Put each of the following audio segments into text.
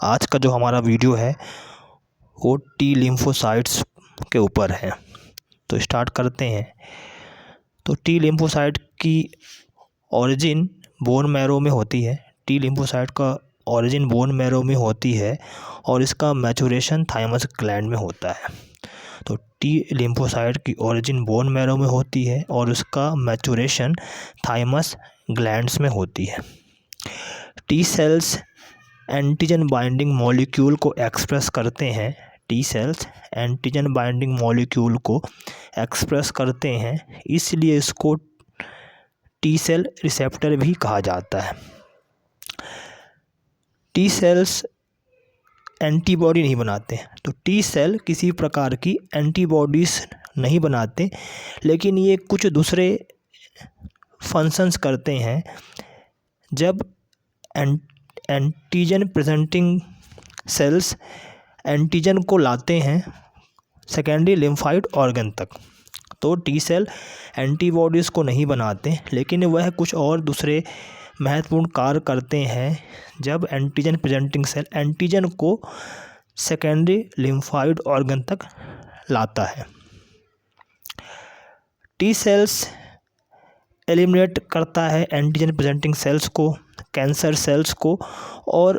आज का जो हमारा वीडियो है वो टी लिम्फोसाइट्स के ऊपर है। तो स्टार्ट करते हैं। तो टी लिम्फोसाइट की ओरिजिन बोन मैरो में होती है। टी लिम्फोसाइट का ओरिजिन बोन मैरो में होती है और इसका मैचुरेशन थाइमस ग्लैंड में होता है। तो टी लिम्फोसाइट की ओरिजिन बोन मैरो में होती है और उसका मैचुरेशन थाइमस ग्लैंड्स में होती है। T cells antigen binding molecule को एक्सप्रेस करते हैं। T cells antigen binding molecule को एक्सप्रेस करते हैं, इसलिए इसको टी सेल रिसेप्टर भी कहा जाता है। टी सेल्स एंटीबॉडी नहीं बनाते। तो टी सेल किसी प्रकार की एंटीबॉडीज़ नहीं बनाते, लेकिन ये कुछ दूसरे फंक्शंस करते हैं। जब एंटीजन प्रेजेंटिंग सेल्स एंटीजन को लाते हैं सेकेंडरी लिम्फाइड ऑर्गन तक, तो टी सेल एंटीबॉडीज़ को नहीं बनाते, लेकिन वह कुछ और दूसरे महत्वपूर्ण कार्य करते हैं। जब एंटीजन प्रेजेंटिंग सेल एंटीजन को सेकेंडरी लिम्फाइड ऑर्गन तक लाता है। टी सेल्स एलिमिनेट करता है एंटीजन प्रेजेंटिंग सेल्स को, कैंसर सेल्स को और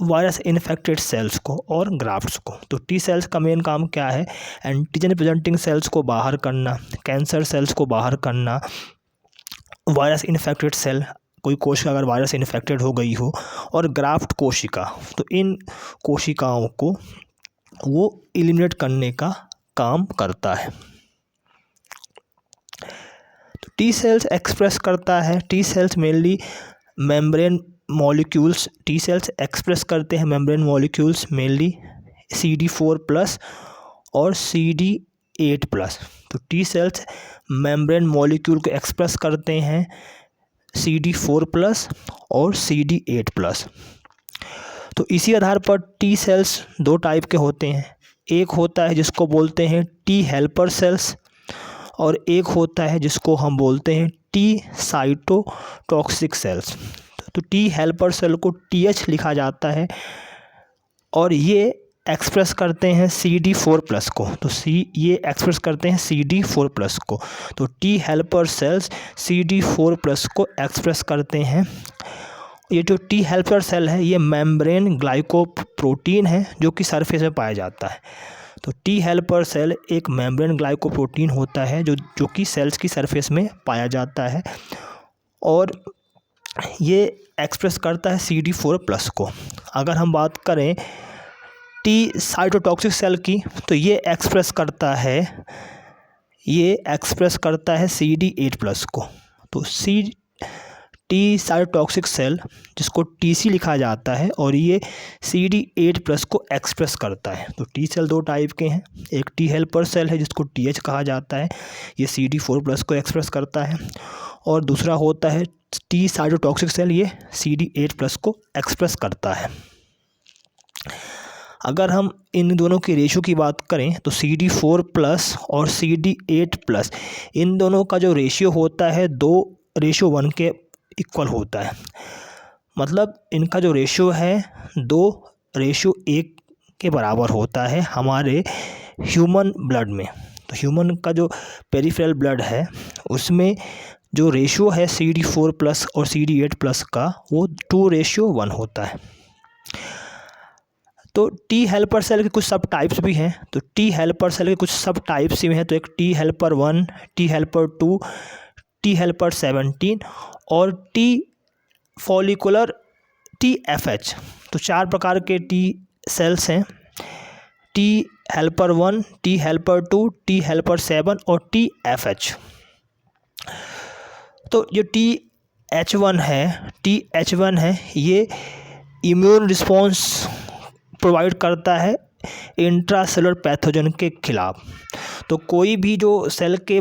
वायरस इन्फेक्टेड सेल्स को और ग्राफ्ट्स को। तो टी सेल्स का मेन काम क्या है? एंटीजन प्रेजेंटिंग सेल्स को बाहर करना, कैंसर सेल्स को बाहर करना, वायरस इन्फेक्टेड सेल, कोई कोशिका अगर वायरस इन्फेक्टेड हो गई हो, और ग्राफ्ट कोशिका, तो इन कोशिकाओं को वो एलिमिनेट करने का काम करता है। तो टी सेल्स एक्सप्रेस करता है, T cells mainly membrane molecules, T cells express करते हैं मेम्ब्रेन मॉलिक्यूल्स मेनली CD4+ और CD8+। तो टी सेल्स मेम्ब्रेन मॉलिक्यूल को एक्सप्रेस करते हैं CD4+ और CD8+। तो इसी आधार पर टी सेल्स दो टाइप के होते हैं। एक होता है जिसको बोलते हैं टी हेल्पर सेल्स और एक होता है जिसको हम बोलते हैं टी साइटोटॉक्सिक सेल्स। तो टी हेल्पर सेल को TH लिखा जाता है और ये एक्सप्रेस करते हैं CD4+ को। तो ये एक्सप्रेस करते हैं CD4+ को। तो टी हेल्पर सेल्स CD4+ को एक्सप्रेस करते हैं। ये जो टी हेल्पर सेल है ये मेम्ब्रेन ग्लाइकोप्रोटीन है जो कि सरफेस में पाया जाता है। तो टी हेल्पर सेल एक मेम्ब्रेन ग्लाइकोप्रोटीन होता है जो कि सेल्स की सरफेस में पाया जाता है और ये एक्सप्रेस करता है CD4+ को। अगर हम बात करें टी साइटोटॉक्सिक सेल की, तो ये एक्सप्रेस करता है CD8+ को। तो टी साइटोटॉक्सिक सेल जिसको TC लिखा जाता है और ये CD8+ को एक्सप्रेस करता है। तो टी सेल दो टाइप के हैं, एक टी हेल्पर सेल है जिसको TH कहा जाता है, ये CD4+ को एक्सप्रेस करता है, और दूसरा होता है टी साइटोटॉक्सिक सेल, ये CD8+ को एक्सप्रेस करता है। अगर हम इन दोनों की रेशो की बात करें तो CD4+ और CD8+ इन दोनों का जो रेशियो होता है 2:1 के इक्वल होता है। मतलब इनका जो रेशियो है 2:1 के बराबर होता है हमारे ह्यूमन ब्लड में। तो ह्यूमन का जो पेरिफेरल ब्लड है उसमें जो रेशियो है CD4+ और CD8+ का वो 2:1 होता है। तो टी हेल्पर सेल के कुछ सब टाइप्स भी हैं। तो टी हेल्पर सेल के कुछ सब टाइप्स भी हैं। तो एक T helper 1, T helper 2, T helper 17 और टी फॉलिकुलर TFH। तो 4 प्रकार के टी सेल्स हैं, T helper 1, T helper 2, T helper 7 और TFH। तो जो TH1 है ये इम्यून रिस्पॉन्स प्रोवाइड करता है इंट्रासेलुलर पैथोजन के खिलाफ। तो कोई भी जो सेल के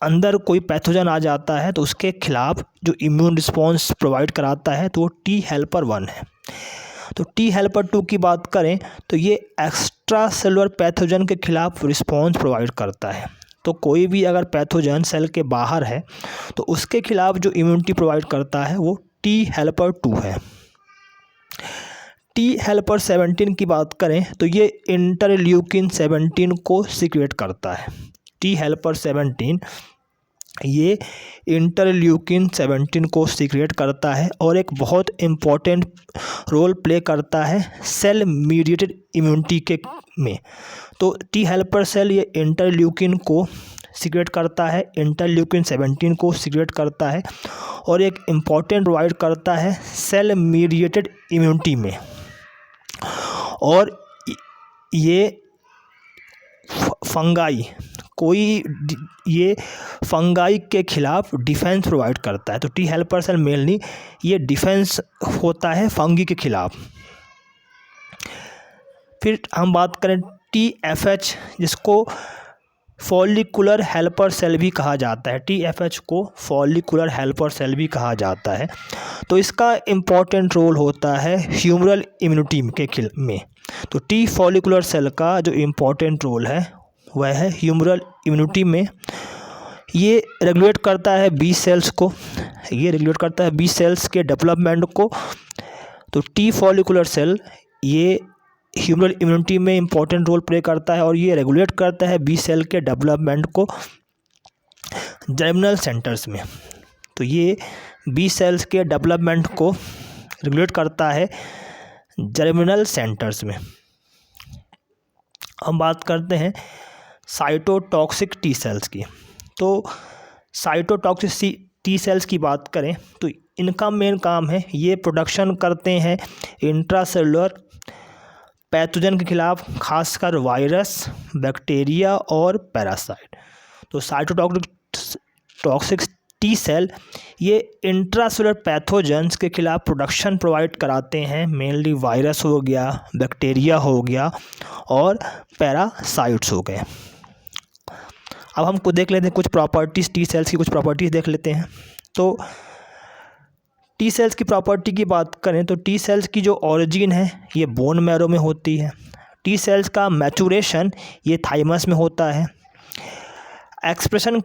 अंदर कोई पैथोजन आ जाता है तो उसके खिलाफ जो इम्यून रिस्पॉन्स प्रोवाइड कराता है तो वो टी हेल्पर 1 है। तो टी हेल्पर 2 की बात करें तो ये एक्स्ट्रा सेलुलर पैथोजन के खिलाफ रिस्पॉन्स प्रोवाइड करता है। तो कोई भी अगर पैथोजन सेल के बाहर है तो उसके खिलाफ जो इम्यूनिटी प्रोवाइड करता है वो टी हेल्पर 2 है। टी हेल्पर 17 की बात करें तो ये इंटरल्यूकिन 17 को सीक्रेट करता है। टी हेल्पर 17 ये इंटरल्यूकिन 17 को सीक्रेट करता है और एक बहुत इम्पॉर्टेंट रोल प्ले करता है सेल मीडिएटेड इम्यूनिटी के में। तो टी हेल्पर सेल ये इंटरल्यूकिन को सीक्रेट करता है, इंटरल्यूकिन 17 को सीक्रेट करता है और एक इम्पॉर्टेंट प्रोवाइड करता है सेल मीडिएटेड इम्यूनिटी में। और ये फंगाई ये फंगाई के खिलाफ डिफेंस प्रोवाइड करता है। तो टी हेल्पर सेल मेनली ये डिफेंस होता है फंगी के खिलाफ। फिर हम बात करें TFH, जिसको फॉलिकुलर हेल्पर सेल भी कहा जाता है। TFH को फॉलिकुलर हेल्पर सेल भी कहा जाता है। तो इसका इम्पॉर्टेंट रोल होता है ह्यूमरल इम्यूनिटी के में। तो टी फॉलिकुलर सेल का जो इम्पॉर्टेंट रोल है वह है ह्यूमरल इम्यूनिटी में। ये रेगुलेट करता है बी सेल्स को, ये रेगुलेट करता है बी सेल्स के डेवलपमेंट को। तो टी फॉलिकुलर सेल ये ह्यूमरल इम्यूनिटी में इम्पॉर्टेंट रोल प्ले करता है और ये रेगुलेट करता है बी सेल के डेवलपमेंट को जर्मिनल सेंटर्स में। तो ये बी सेल्स के डेवलपमेंट को रेगुलेट करता है जर्मिनल सेंटर्स में। हम बात करते हैं साइटोटॉक्सिक टी सेल्स की। तो साइटोटॉक्सिक टी सेल्स की बात करें तो इनका मेन काम है ये प्रोडक्शन करते हैं इंट्रासेलुलर पैथोजन के खिलाफ, खासकर वायरस, बैक्टीरिया और पैरासाइट। तो साइटोटॉक्सिक टी सेल ये इंट्रासेलुलर पैथोजेंस के खिलाफ प्रोडक्शन प्रोवाइड कराते हैं, मेनली वायरस हो गया, बैक्टीरिया हो गया और पैरासाइट्स हो गए। अब हमको देख लेते हैं कुछ प्रॉपर्टीज़, टी सेल्स की कुछ प्रॉपर्टीज़ देख लेते हैं। तो टी सेल्स की प्रॉपर्टी की बात करें तो टी सेल्स की जो ओरिजिन है ये बोन मैरो में होती है। टी सेल्स का मैचुरेशन ये थाइमस में होता है। एक्सप्रेशन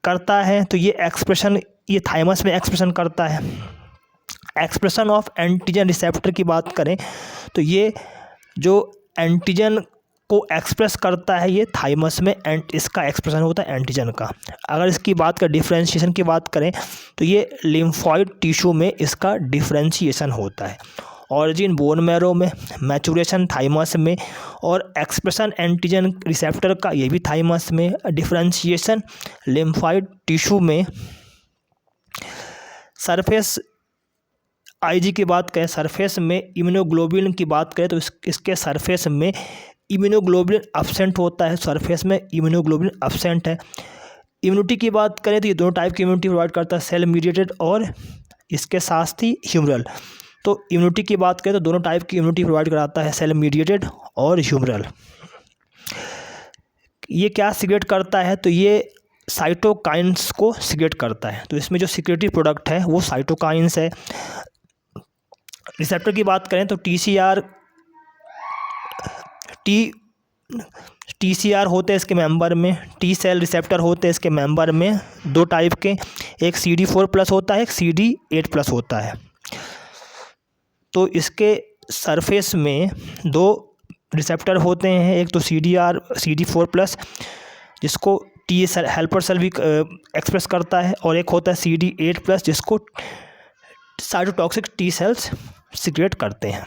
करता है तो ये एक्सप्रेशन ये थाइमस में एक्सप्रेशन करता है। एक्सप्रेशन ऑफ एंटीजन रिसेप्टर की बात करें तो ये जो एंटीजन को एक्सप्रेस करता है ये थाइमस में इसका एक्सप्रेशन होता है एंटीजन का। अगर इसकी बात करें डिफरेंशिएशन की बात करें तो ये लिम्फॉइड टिश्यू में इसका डिफरेंशिएशन होता है। ऑरिजिन बोन मैरो में, मैचुरेशन थाइमस में और एक्सप्रेशन एंटीजन रिसेप्टर का ये भी थाइमस में, डिफरेंशिएशन लिम्फॉइड टिश्यू में। सरफेस आईजी की बात करें, सरफेस में इम्यूनोग्लोबुलिन की बात करें तो इसके सरफेस में इम्यूनोग्लोबुलिन एब्सेंट होता है, सरफेस में इम्यूनोग्लोबुलिन एब्सेंट है। इम्यूनिटी की बात करें तो ये दोनों टाइप की इम्यूनिटी प्रोवाइड करता है, सेल मीडिएटेड और इसके साथ ही ह्यूमरल। तो इम्यूनिटी की बात करें तो दोनों टाइप की इम्यूनिटी प्रोवाइड कराता है, सेल मीडिएटेड और ह्यूमरल। ये क्या सीक्रेट करता है तो ये साइटोकाइंस को सीक्रेट करता है। तो इसमें जो सीक्रेटरी प्रोडक्ट है वो साइटोकाइंस है। रिसेप्टर की बात करें तो TCR होते हैं इसके मेंबर में, टी सेल रिसेप्टर होते हैं इसके मेंबर में, दो टाइप के, एक CD4+ होता है, एक CD8+ होता है। तो इसके सरफेस में दो रिसेप्टर होते हैं, एक तो CD4+ जिसको टी सेल हेल्पर सेल भी एक्सप्रेस करता है और एक होता है CD8+ जिसको साइटोटॉक्सिक टी सेल्स सीक्रेट करते हैं।